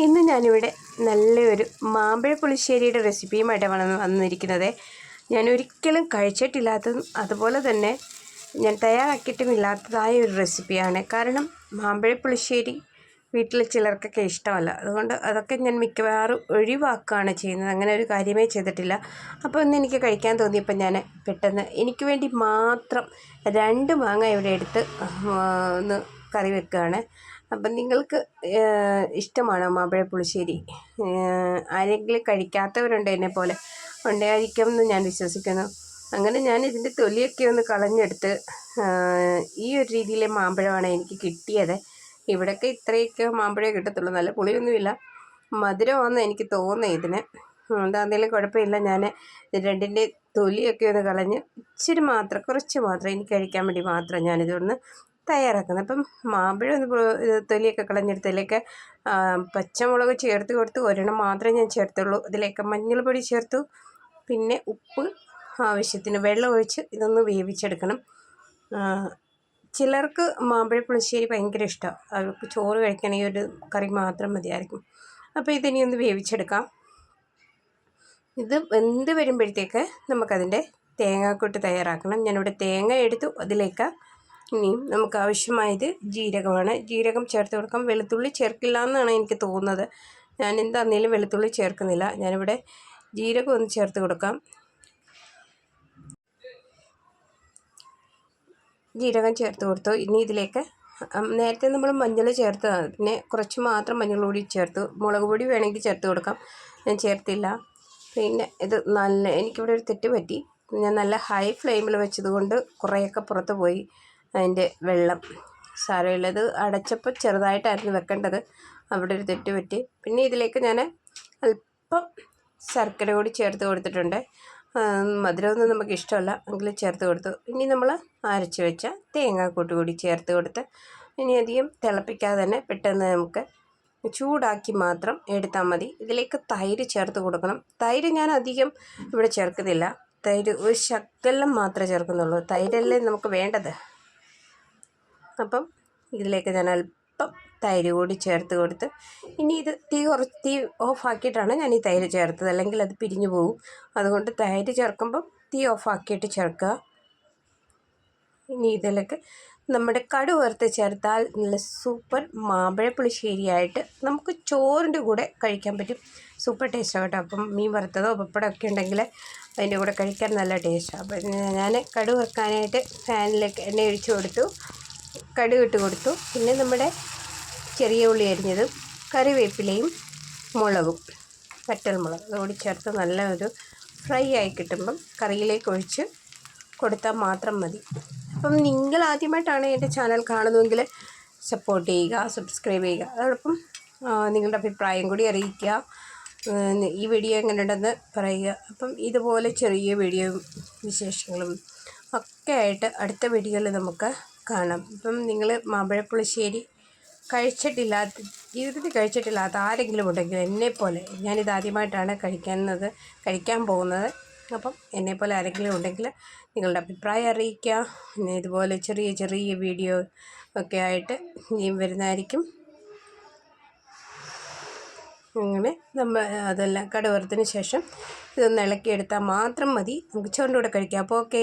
ഇന്ന് ഞാനിവിടെ നല്ലൊരു മാമ്പഴ പുളിശ്ശേരിയുടെ റെസിപ്പിയുമായിട്ടാണ് വന്നിരിക്കുന്നത്. ഞാൻ ഒരിക്കലും കഴിച്ചിട്ടില്ലാത്തതും അതുപോലെ തന്നെ ഞാൻ തയ്യാറാക്കിയിട്ടുമില്ലാത്തതായ ഒരു റെസിപ്പിയാണ്. കാരണം മാമ്പഴ പുളിശ്ശേരി വീട്ടിൽ ചിലർക്കൊക്കെ ഇഷ്ടമല്ല. അതുകൊണ്ട് അതൊക്കെ ഞാൻ മിക്കവാറും ഒഴിവാക്കുകയാണ് ചെയ്യുന്നത്. അങ്ങനെ ഒരു കാര്യമേ ചെയ്തിട്ടില്ല. അപ്പോൾ ഇന്ന് എനിക്ക് കഴിക്കാൻ തോന്നിയപ്പോൾ ഞാൻ പെട്ടെന്ന് എനിക്ക് വേണ്ടി മാത്രം 2 മാങ്ങ ഇവിടെ എടുത്ത് ഒന്ന് കറി വെക്കുകയാണ്. അപ്പം നിങ്ങൾക്ക് ഇഷ്ടമാണോ മാമ്പഴ പുളിശ്ശേരി? ആരെങ്കിലും കഴിക്കാത്തവരുണ്ട് എന്നെപ്പോലെ, ഉണ്ടായിരിക്കുമെന്ന് ഞാൻ വിശ്വസിക്കുന്നു. അങ്ങനെ ഞാൻ ഇതിൻ്റെ തൊലിയൊക്കെ ഒന്ന് കളഞ്ഞെടുത്ത് ഈ ഒരു രീതിയിലെ മാമ്പഴമാണ് എനിക്ക് കിട്ടിയത്. ഇവിടെയൊക്കെ ഇത്രയൊക്കെ മാമ്പഴമേ കിട്ടത്തുള്ളൂ. നല്ല പുളിയൊന്നുമില്ല, മധുരമാണെന്ന് എനിക്ക് തോന്നുന്നത് ഇതിന്. എന്താണെങ്കിലും കുഴപ്പമില്ല. ഞാൻ രണ്ടിൻ്റെ തൊലിയൊക്കെ ഒന്ന് കളഞ്ഞ് ഇച്ചിരി മാത്രം, കുറച്ച് മാത്രം എനിക്ക് കഴിക്കാൻ വേണ്ടി മാത്രം ഞാനിതൊന്ന് തയ്യാറാക്കുന്നത്. അപ്പം മാമ്പഴം ഒന്ന് തൊലിയൊക്കെ കളഞ്ഞെടുത്തതിലേക്ക് പച്ചമുളക് ചേർത്ത് കൊടുത്ത് ഒരെണ്ണം മാത്രമേ ഞാൻ ചേർത്തുള്ളൂ. ഇതിലേക്ക് മഞ്ഞൾപ്പൊടി ചേർത്തു, പിന്നെ ഉപ്പ് ആവശ്യത്തിന്, വെള്ളം ഒഴിച്ച് ഇതൊന്ന് വേവിച്ചെടുക്കണം. ചിലർക്ക് മാമ്പഴ പുളിശ്ശേരി ഭയങ്കര ഇഷ്ടമാണ്. അവർക്ക് ചോറ് കഴിക്കണമെങ്കിൽ ഒരു കറി മാത്രം മതിയായിരിക്കും. അപ്പോൾ ഇതിനി ഒന്ന് വേവിച്ചെടുക്കാം. ഇത് വെന്ത് വരുമ്പോഴത്തേക്ക് നമുക്കതിൻ്റെ തേങ്ങാക്കൂട്ട് തയ്യാറാക്കണം. ഞാനിവിടെ തേങ്ങ എടുത്തു. അതിലേക്ക് ഇനിയും നമുക്ക് ആവശ്യമായത് ജീരകമാണ്. ജീരകം ചേർത്ത് കൊടുക്കാം. വെളുത്തുള്ളി ചേർക്കില്ല എന്നാണ് എനിക്ക് തോന്നുന്നത്. ഞാൻ എന്താണെങ്കിലും വെളുത്തുള്ളി ചേർക്കുന്നില്ല. ഞാനിവിടെ ജീരകം ഒന്ന് ചേർത്ത് കൊടുക്കാം. ജീരകം ചേർത്ത് കൊടുത്തു. ഇനി ഇതിലേക്ക് നേരത്തെ നമ്മൾ മഞ്ഞൾ ചേർത്ത്, പിന്നെ കുറച്ച് മാത്രം മഞ്ഞൾ പൊടി ചേർത്തു. മുളക് പൊടി വേണമെങ്കിൽ ചേർത്ത് കൊടുക്കാം, ഞാൻ ചേർത്തില്ല. പിന്നെ ഇത് എനിക്കിവിടെ ഒരു തെറ്റ് പറ്റി. ഞാൻ നല്ല ഹൈ ഫ്ലെയിമിൽ വെച്ചതുകൊണ്ട് കുറേയൊക്കെ പുറത്ത് പോയി അതിൻ്റെ വെള്ളം. സാരമില്ലത് അടച്ചപ്പോൾ ചെറുതായിട്ടായിരുന്നു വെക്കേണ്ടത്, അവിടെ ഒരു തെറ്റ് പറ്റി. പിന്നെ ഇതിലേക്ക് ഞാൻ അല്പം ശർക്കര കൂടി ചേർത്ത് കൊടുത്തിട്ടുണ്ട്. മധുരമൊന്നും നമുക്ക് ഇഷ്ടമല്ല എങ്കിലും ചേർത്ത് കൊടുത്തു. ഇനി നമ്മൾ അരച്ച് വെച്ച തേങ്ങാക്കൂട്ട് കൂടി ചേർത്ത് കൊടുത്ത് ഇനി അധികം തിളപ്പിക്കാതെ തന്നെ പെട്ടെന്ന് നമുക്ക് ചൂടാക്കി മാത്രം എടുത്താൽ മതി. ഇതിലേക്ക് തൈര് ചേർത്ത് കൊടുക്കണം. തൈര് ഞാൻ അധികം ഇവിടെ ചേർക്കുന്നില്ല. തൈര് ഒരു ശകലം മാത്രമേ ചേർക്കുന്നുള്ളൂ. തൈരല്ലേ നമുക്ക് വേണ്ടത്. അപ്പം ഇതിലേക്ക് ഞാൻ അല്പം തൈര് കൂടി ചേർത്ത് കൊടുത്ത് ഇനി ഇത് തീ ഓഫാക്കിയിട്ടാണ് ഞാൻ ഈ തൈര് ചേർത്തത്, അല്ലെങ്കിൽ അത് പിരിഞ്ഞു പോകും. അതുകൊണ്ട് തൈര് ചേർക്കുമ്പം തീ ഓഫാക്കിയിട്ട് ചേർക്കുക. ഇനി ഇതിലേക്ക് നമ്മുടെ കടുക് വറുത്ത് ചേർത്താൽ നല്ല സൂപ്പർ മാമ്പഴ പുളിശ്ശേരിയായിട്ട് നമുക്ക് ചോറിൻ്റെ കൂടെ കഴിക്കാൻ പറ്റും. സൂപ്പർ ടേസ്റ്റാണ് കേട്ടോ. അപ്പം മീൻ വറുത്തതോ പപ്പടമൊക്കെ ഉണ്ടെങ്കിൽ അതിൻ്റെ കൂടെ കഴിക്കാൻ നല്ല ടേസ്റ്റാണ്. അപ്പം ഞാൻ കടുക് വറുക്കാനായിട്ട് പാനിലേക്ക് എണ്ണ ഒഴിച്ച് കൊടുത്തു, കടുക് ഇട്ട് കൊടുത്തു. പിന്നെ നമ്മുടെ ചെറിയ ഉള്ളി അരിഞ്ഞതും കറിവേപ്പിലയും മുളകും, വറ്റൽമുളക് അതുകൂടി ചേർത്ത് നല്ല ഒരു ഫ്രൈ ആയി കിട്ടുമ്പം കറിയിലേക്ക് ഒഴിച്ച് കൊടുത്താൽ മാത്രം മതി. അപ്പം നിങ്ങൾ ആദ്യമായിട്ടാണ് എൻ്റെ ചാനൽ കാണുന്നതെങ്കിൽ സപ്പോർട്ട് ചെയ്യുക, സബ്സ്ക്രൈബ് ചെയ്യുക. അതോടൊപ്പം നിങ്ങളുടെ അഭിപ്രായം കൂടി അറിയിക്കുക. ഈ വീഡിയോ എങ്ങനെയുണ്ടെന്ന് പറയുക. അപ്പം ഇതുപോലെ ചെറിയ വീഡിയോ വിശേഷങ്ങളും ഒക്കെ ആയിട്ട് അടുത്ത വീഡിയോയിൽ നമുക്ക് കാണാം. ഇപ്പം നിങ്ങൾ മാമ്പഴ പുളിശ്ശേരി ജീവിതത്തിൽ കഴിച്ചിട്ടില്ലാത്ത ആരെങ്കിലും ഉണ്ടെങ്കിൽ എന്നെപ്പോലെ, ഞാനിതാദ്യമായിട്ടാണ് കഴിക്കാൻ പോകുന്നത്. അപ്പം എന്നെപ്പോലെ ആരെങ്കിലും ഉണ്ടെങ്കിൽ നിങ്ങളുടെ അഭിപ്രായം അറിയിക്കുക. പിന്നെ ഇതുപോലെ ചെറിയ ചെറിയ വീഡിയോ ഒക്കെ ആയിട്ട് ഇനിയും വരുന്നതായിരിക്കും. അങ്ങനെ അതെല്ലാം കടുക് വറുത്തതിന് ശേഷം ഇതൊന്ന് ഇളക്കിയെടുത്താൽ മാത്രം മതി. നമുക്ക് ചോറിൻ്റെ കൂടെ കഴിക്കാം. അപ്പോൾ ഓക്കെ.